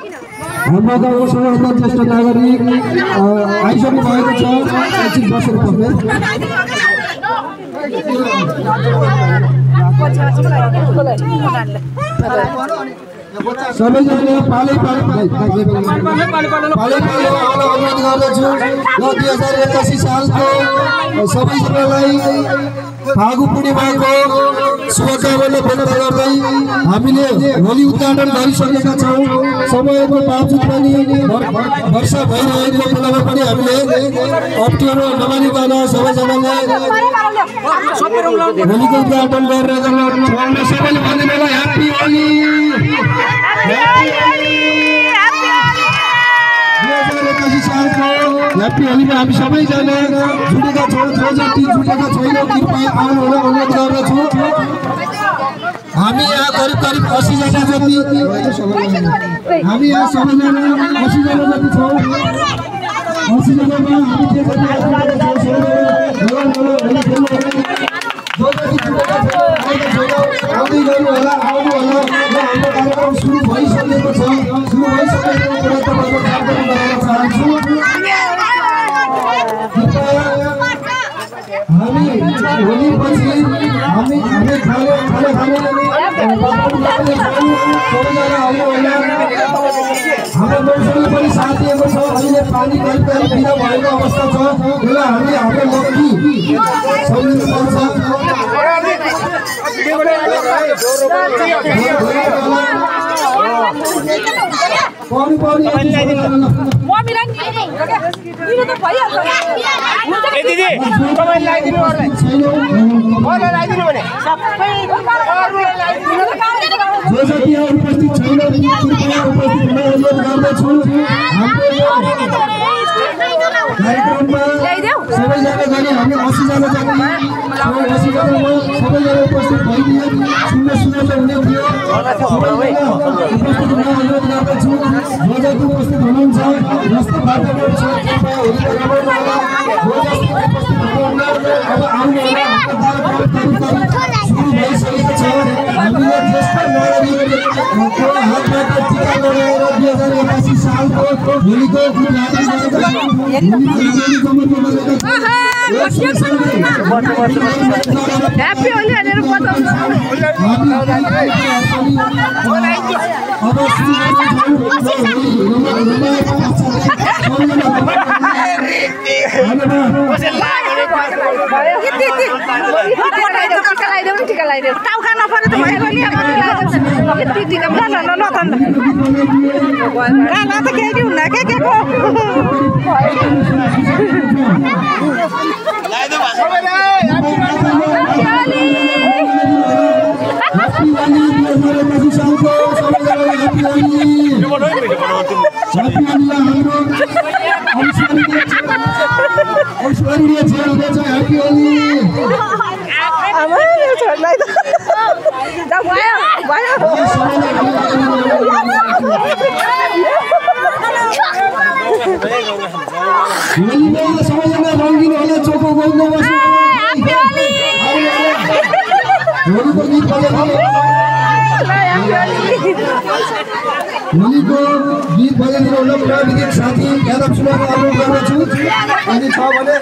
हाम्रो गाउँको सबैभन्दा ज्येष्ठ नागरिक आइसक्नु भएको छ। एकछिन बसेर पर्ने सबैजना पालै पालो अनुरोध गर्दछु। यो 2081 सालको सबैजनालाई फागु पूर्णिमाको शुभकामना व्यक्त गर्दै हामीले होली उद्घाटन गरिसकेका छौँ। समयको बावजुद पनि वर्षा भइरहेको बेलामा पनि हामीले अप्ठ्यारो नमानिकन सबैजनाले होलीको उद्घाटन गरेर छौँ। सबैले भनिदिनु ह्याप्पी होली। ह्याप्पी होलीमा हामी सबैजना जुटेका छौँ। जो जति जुटेका छैनौँ कृपया आउनु हुन अनुरोध गर्दछु। हामी यहाँ करिब 80 जना जति हामी यहाँ सबैजना 80 जना जति छौँ। 80 जनामा हामी के आउँदै गर्नु होला, आउनु होला। हाम्रो कार्यक्रम सुरु भइसकेको छ। सुरु भइसकेको कुरा तपाईँको कार्यक्रम गर्न चाहन्छु। हामी होलीपछि हामी खाने सबैजना आउनु होला। हाम्रो मौसमले पनि साथ दिएको छ। अहिले पानी करिब बिना भएको अवस्था छ। यसलाई हामी हाम्रो लक्की सम्झिनुपर्छ। जो जति उपस्थित छैन कृपया उपस्थित हुन अनुरोध गर्दछु। कार्यक्रममा सबैजना गरी हामी 80 जना जाने 80 जनामा सबैजना उपस्थित भइदिए सुन्दर हुने थियो। उपस्थित हुन अनुरोध गर्दछु। जो जति उपस्थित हुनुहुन्छ जस्तो बाटो छ कृपया होली रमाउनु होला। जो जति उपस्थित हुनुहुन्न अब आउनु होला। सुरु भइसकेको छ। हामीले ज्येष्ठ नागरिकको हातबाट टिका लगाएर 2081 सालको होलीको उद्घाटन गरेका छौँ। ह्याप्पी होली भनेर बताउनु। टिका लगाइदेऊ टाउका नपर्ने त भयो नि। टिका ल त केही हुन्न के को सबैजना रङ्गिन होला। चोको गोल्नु होलीको गीत बजाइदिनु होला। प्राविधिक साथी यादव सुनाको अनुरोध गर्दछु। अनि छ भने